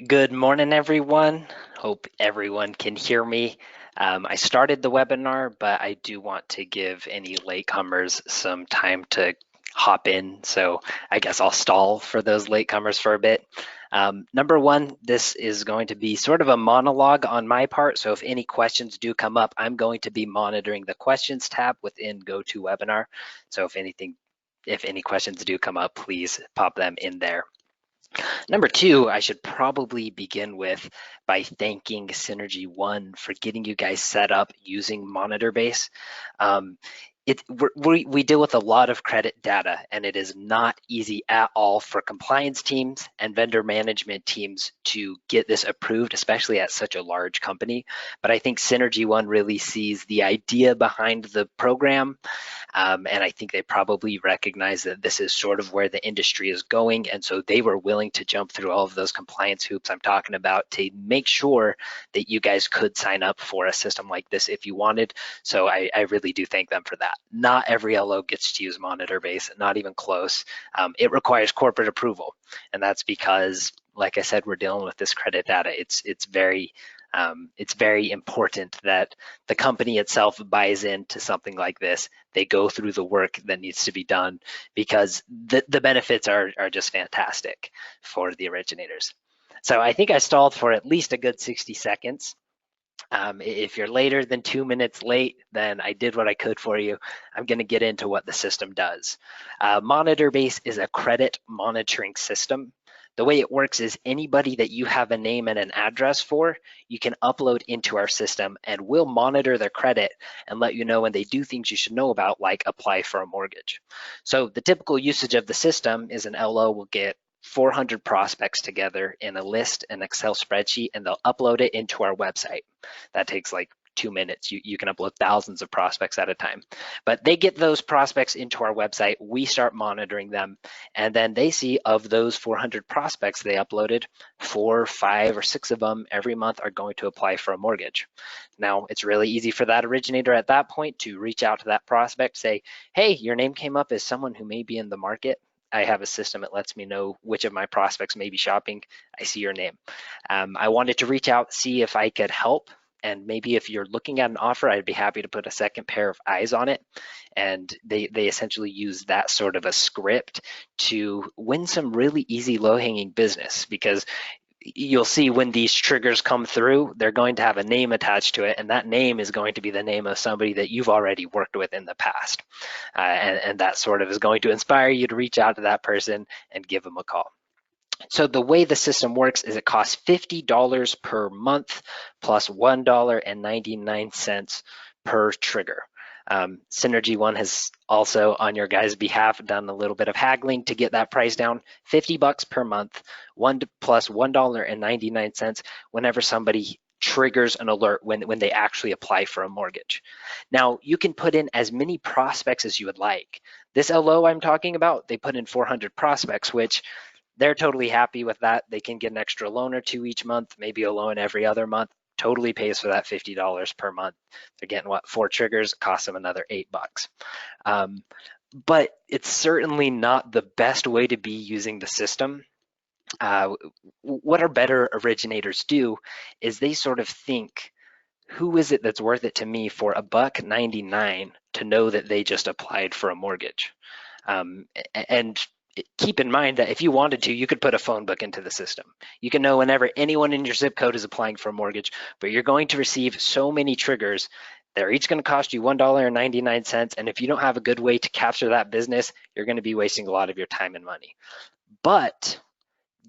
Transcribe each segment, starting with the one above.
Good morning, everyone. Hope everyone can hear me. I started the webinar, but I do want to give any latecomers some time to hop in. So I guess I'll stall for those latecomers for a bit. Number one, this is going to be sort of a monologue on my part. So if any questions do come up, I'm going to be monitoring the questions tab within GoToWebinar. So if any questions do come up, please pop them in there. Number two, I should probably begin with by thanking Synergy One for getting you guys set up using MonitorBase. Um, we deal with a lot of credit data, and it is not easy at all for compliance teams and vendor management teams to get this approved, especially at such a large company. But I think Synergy One really sees the idea behind the program, and I think they probably recognize that this is sort of where the industry is going. And so they were willing to jump through all of those compliance hoops I'm talking about to make sure that you guys could sign up for a system like this if you wanted. So I really do thank them for that. Not every LO gets to use MonitorBase, not even close. It requires corporate approval. And that's because, like I said, we're dealing with this credit data. It's very important that the company itself buys into something like this. They go through the work that needs to be done because the benefits are just fantastic for the originators. So I think I stalled for at least a good 60 seconds. If you're later than 2 minutes late, then I did what I could for you. I'm going to get into what the system does. MonitorBase is a credit monitoring system. The way it works is anybody that you have a name and an address for, you can upload into our system and we'll monitor their credit and let you know when they do things you should know about, like apply for a mortgage. So the typical usage of the system is an LO will get 400 prospects together in a list, an Excel spreadsheet, and they'll upload it into our website. That takes like 2 minutes. You can upload thousands of prospects at a time. But they get those prospects into our website, we start monitoring them, and then they see of those 400 prospects they uploaded, 4, 5, or 6 of them every month are going to apply for a mortgage. Now, it's really easy for that originator at that point to reach out to that prospect, say, hey, your name came up as someone who may be in the market. I have a system that lets me know which of my prospects may be shopping. I see your name. I wanted to reach out, see if I could help. And maybe if you're looking at an offer, I'd be happy to put a second pair of eyes on it. And they essentially use that sort of a script to win some really easy low-hanging business, because you'll see when these triggers come through, they're going to have a name attached to it, and that name is going to be the name of somebody that you've already worked with in the past. And that sort of is going to inspire you to reach out to that person and give them a call. So the way the system works is it costs $50 per month plus $1.99 per trigger. Synergy One has also, on your guys' behalf, done a little bit of haggling to get that price down. $50 per month, plus $1.99 whenever somebody triggers an alert when they actually apply for a mortgage. Now, you can put in as many prospects as you would like. This LO I'm talking about, they put in 400 prospects, which they're totally happy with that. They can get an extra loan or two each month, maybe a loan every other month. Totally pays for that $50 per month. They're getting what, 4 triggers, costs them another $8. But it's certainly not the best way to be using the system. What our better originators do is they sort of think, who is it that's worth it to me for $1.99 to know that they just applied for a mortgage? And keep in mind that if you wanted to, you could put a phone book into the system. You can know whenever anyone in your zip code is applying for a mortgage, but you're going to receive so many triggers. They're each going to cost you $1.99. And if you don't have a good way to capture that business, you're going to be wasting a lot of your time and money. But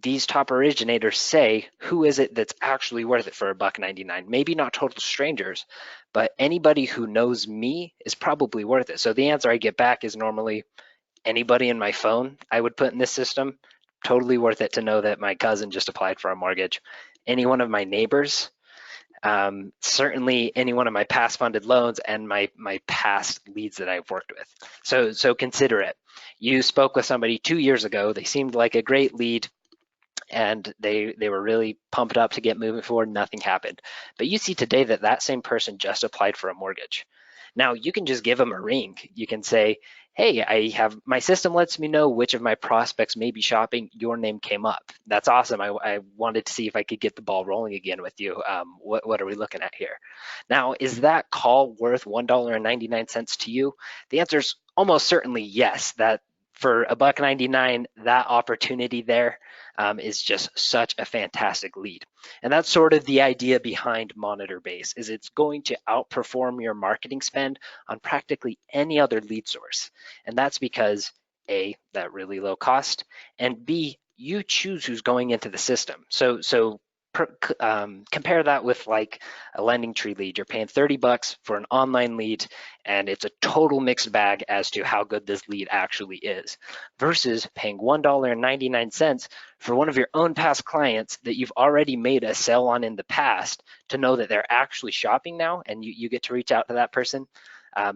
these top originators say, who is it that's actually worth it for $1.99? Maybe not total strangers, but anybody who knows me is probably worth it. So the answer I get back is normally anybody in my phone I would put in this system. Totally worth it to know that my cousin just applied for a mortgage. Any one of my neighbors, certainly any one of my past funded loans and my past leads that I've worked with. So consider it. You spoke with somebody 2 years ago. They seemed like a great lead, and they were really pumped up to get moving forward. Nothing happened. But you see today that same person just applied for a mortgage. Now you can just give them a ring. You can say, hey, my system lets me know which of my prospects may be shopping. Your name came up. That's awesome. I wanted to see if I could get the ball rolling again with you. What are we looking at here? Now, is that call worth $1.99 to you? The answer is almost certainly yes. That for $1.99, that opportunity there is just such a fantastic lead. And that's sort of the idea behind MonitorBase, is it's going to outperform your marketing spend on practically any other lead source. And that's because A, that really low cost, and B, you choose who's going into the system. So compare that with like a LendingTree lead. You're paying $30 for an online lead, and it's a total mixed bag as to how good this lead actually is, versus paying $1.99 for one of your own past clients that you've already made a sale on in the past, to know that they're actually shopping now, and you get to reach out to that person.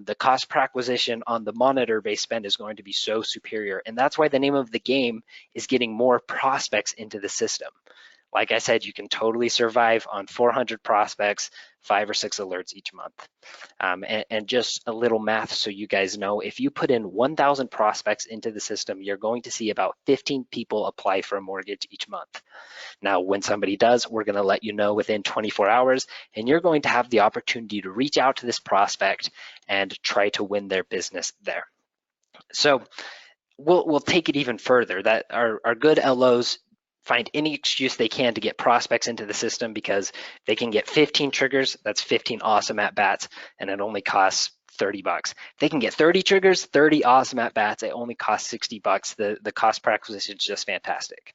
The cost per acquisition on the MonitorBase spend is going to be so superior, and that's why the name of the game is getting more prospects into the system. Like I said, you can totally survive on 400 prospects, 5 or 6 alerts each month. And just a little math so you guys know, if you put in 1,000 prospects into the system, you're going to see about 15 people apply for a mortgage each month. Now, when somebody does, we're going to let you know within 24 hours, and you're going to have the opportunity to reach out to this prospect and try to win their business there. So we'll take it even further, that our good LOs find any excuse they can to get prospects into the system, because they can get 15 triggers. That's 15 awesome at bats, and it only costs $30. They can get 30 triggers, 30 awesome at bats. It only costs $60. The cost per acquisition is just fantastic.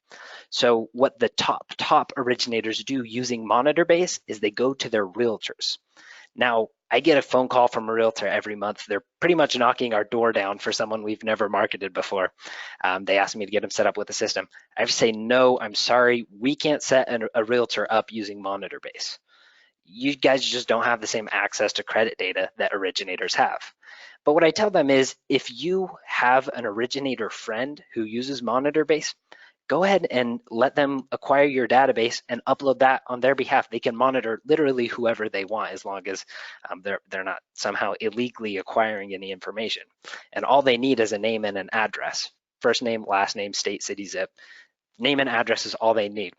So what the top originators do using MonitorBase is they go to their realtors. Now, I get a phone call from a realtor every month. They're pretty much knocking our door down for someone we've never marketed before. They ask me to get them set up with the system. I have to say, no, I'm sorry, we can't set a realtor up using MonitorBase. You guys just don't have the same access to credit data that originators have. But what I tell them is, if you have an originator friend who uses MonitorBase, go ahead and let them acquire your database and upload that on their behalf. They can monitor literally whoever they want, as long as they're not somehow illegally acquiring any information. And all they need is a name and an address. First name, last name, state, city, zip. Name and address is all they need.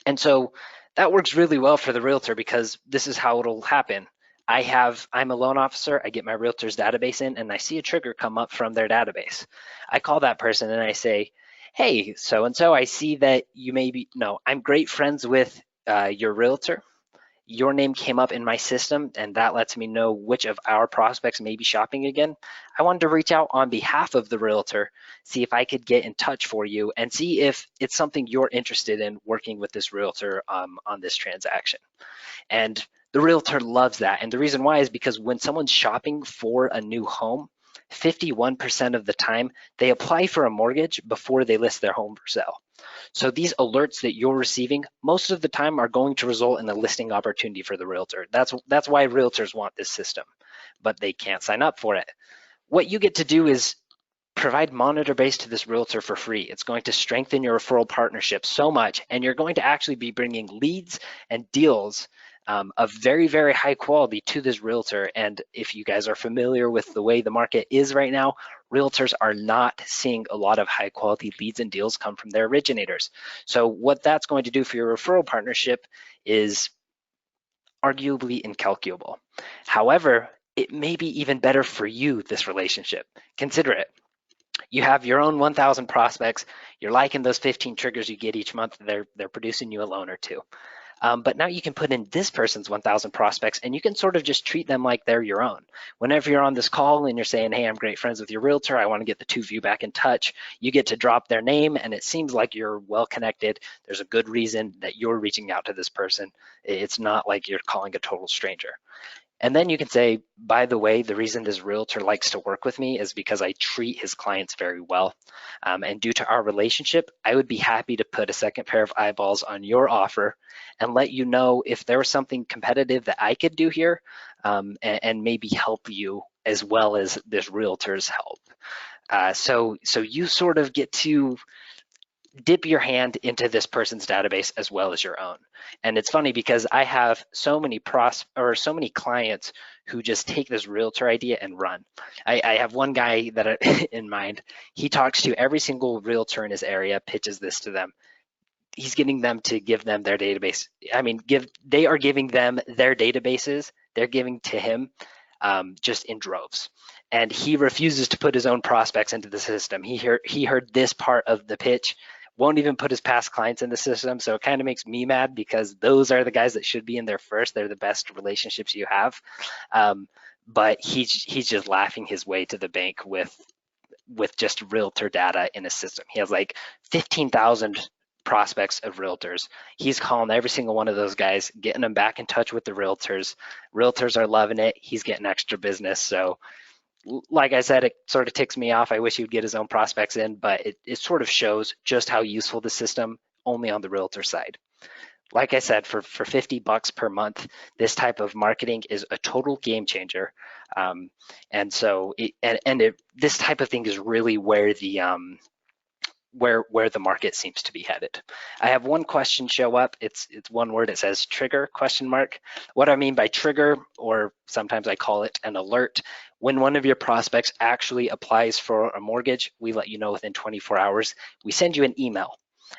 And so that works really well for the realtor, because this is how it'll happen. I'm a loan officer, I get my realtor's database in, and I see a trigger come up from their database. I call that person and I say, hey, so-and-so, I see that you may be, no, I'm great friends with your realtor. Your name came up in my system, and that lets me know which of our prospects may be shopping again. I wanted to reach out on behalf of the realtor, see if I could get in touch for you, and see if it's something you're interested in working with this realtor on this transaction. And the realtor loves that. And the reason why is because when someone's shopping for a new home, 51% of the time, they apply for a mortgage before they list their home for sale. So these alerts that you're receiving, most of the time, are going to result in a listing opportunity for the realtor. That's why realtors want this system, but they can't sign up for it. What you get to do is provide MonitorBase to this realtor for free. It's going to strengthen your referral partnership so much, and you're going to actually be bringing leads and deals of very, very high quality to this realtor. And if you guys are familiar with the way the market is right now, realtors are not seeing a lot of high quality leads and deals come from their originators. So what that's going to do for your referral partnership is arguably incalculable. However, it may be even better for you, this relationship. Consider it. You have your own 1,000 prospects. You're liking those 15 triggers you get each month. They're producing you a loan or two. But now you can put in this person's 1,000 prospects, and you can sort of just treat them like they're your own. Whenever you're on this call and you're saying, hey, I'm great friends with your realtor, I want to get the two of you back in touch, you get to drop their name, and it seems like you're well connected. There's a good reason that you're reaching out to this person. It's not like you're calling a total stranger. And then you can say, by the way, the reason this realtor likes to work with me is because I treat his clients very well. And due to our relationship, I would be happy to put a second pair of eyeballs on your offer and let you know if there was something competitive that I could do here, and maybe help you as well as this realtor's help. So you sort of get to dip your hand into this person's database as well as your own. And it's funny because I have so many clients who just take this realtor idea and run. I have one guy that in mind. He talks to every single realtor in his area, pitches this to them. He's getting them to give them their database. I mean, they are giving them their databases. They're giving to him just in droves. And he refuses to put his own prospects into the system. He heard this part of the pitch, won't even put his past clients in the system. So it kind of makes me mad because those are the guys that should be in there first. They're the best relationships you have. But he's just laughing his way to the bank with just realtor data in his system. He has like 15,000 prospects of realtors. He's calling every single one of those guys, getting them back in touch with the realtors. Realtors are loving it. He's getting extra business. So like I said, it sort of ticks me off. I wish he would get his own prospects in, but it sort of shows just how useful the system only on the realtor side. Like I said, for $50 per month, this type of marketing is a total game changer. And so this type of thing is really where the where the market seems to be headed. I have one question show up. It's one word. It says trigger ? What I mean by trigger, or sometimes I call it an alert, when one of your prospects actually applies for a mortgage, we let you know within 24 hours. We send you an email.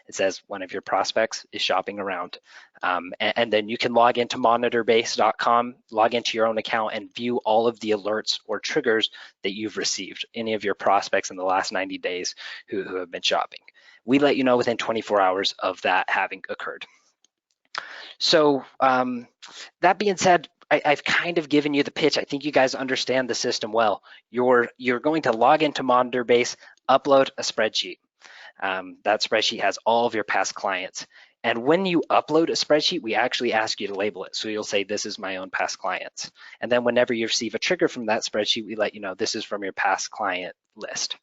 It says one of your prospects is shopping around. And then you can log into MonitorBase.com, log into your own account, and view all of the alerts or triggers that you've received, any of your prospects in the last 90 days who have been shopping. We let you know within 24 hours of that having occurred. So that being said, I've kind of given you the pitch. I think you guys understand the system well. You're going to log into MonitorBase, upload a spreadsheet. That spreadsheet has all of your past clients. And when you upload a spreadsheet, we actually ask you to label it. So you'll say, this is my own past clients. And then whenever you receive a trigger from that spreadsheet, we let you know this is from your past client list.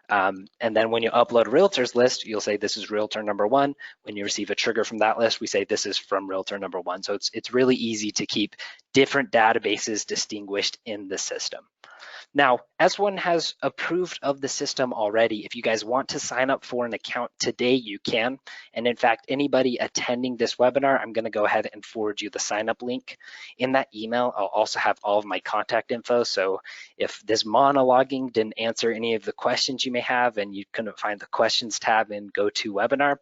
And then when you upload a realtor's list, you'll say, this is realtor number 1. When you receive a trigger from that list, we say, this is from realtor number 1. So it's really easy to keep different databases distinguished in the system. Now, as one has approved of the system already, if you guys want to sign up for an account today, you can. And in fact, anybody attending this webinar, I'm going to go ahead and forward you the sign up link. In that email, I'll also have all of my contact info. So if this monologuing didn't answer any of the questions you may have and you couldn't find the questions tab in GoToWebinar,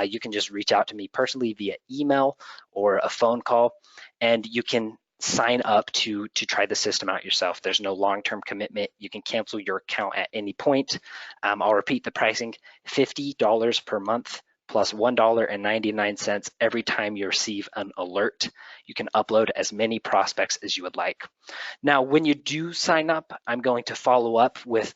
you can just reach out to me personally via email or a phone call, and you can sign up to try the system out yourself. There's no long-term commitment. You can cancel your account at any point. I'll repeat the pricing: $50 per month plus $1.99 every time you receive an alert. You can upload as many prospects as you would like. Now, when you do sign up, I'm going to follow up with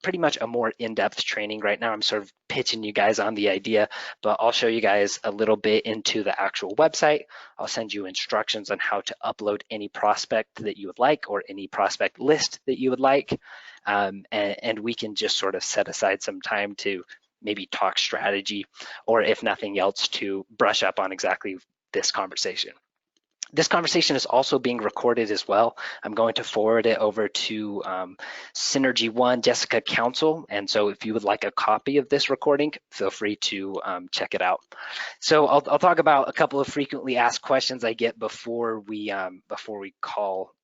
pretty much a more in-depth training. Right now, I'm sort of pitching you guys on the idea, but I'll show you guys a little bit into the actual website. I'll send you instructions on how to upload any prospect that you would like or any prospect list that you would like. And we can just sort of set aside some time to maybe talk strategy, or if nothing else, to brush up on exactly this conversation. This conversation is also being recorded as well. I'm going to forward it over to Synergy One Jessica Council. And so if you would like a copy of this recording, feel free to check it out. So I'll talk about a couple of frequently asked questions I get before we call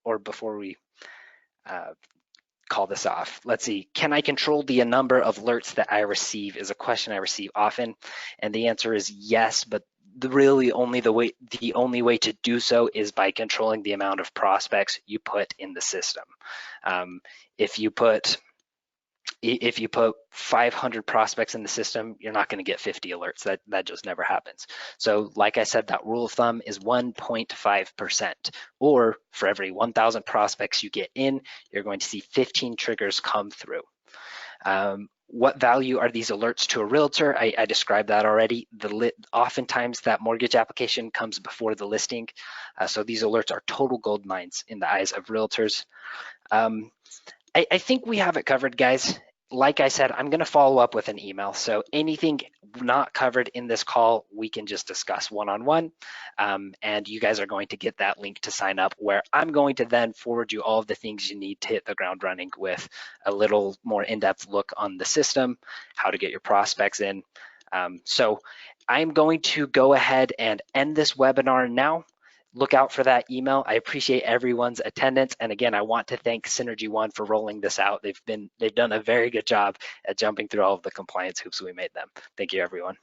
this off. Let's see. Can I control the number of alerts that I receive is a question I receive often. And the answer is yes, but the only way to do so is by controlling the amount of prospects you put in the system. If you put 500 prospects in the system, you're not going to get 50 alerts. That just never happens. So like I said, that rule of thumb is 1.5%, or for every 1,000 prospects you get in, you're going to see 15 triggers come through. What value are these alerts to a realtor? I described that already. Oftentimes that mortgage application comes before the listing. So these alerts are total gold mines in the eyes of realtors. I think we have it covered, guys. Like I said, I'm going to follow up with an email. So anything not covered in this call, we can just discuss one-on-one. And you guys are going to get that link to sign up, where I'm going to then forward you all of the things you need to hit the ground running with a little more in-depth look on the system, how to get your prospects in. So I'm going to go ahead and end this webinar now. Look out for that email. I appreciate everyone's attendance. And again, I want to thank Synergy One for rolling this out. They've done a very good job at jumping through all of the compliance hoops we made them. Thank you, everyone.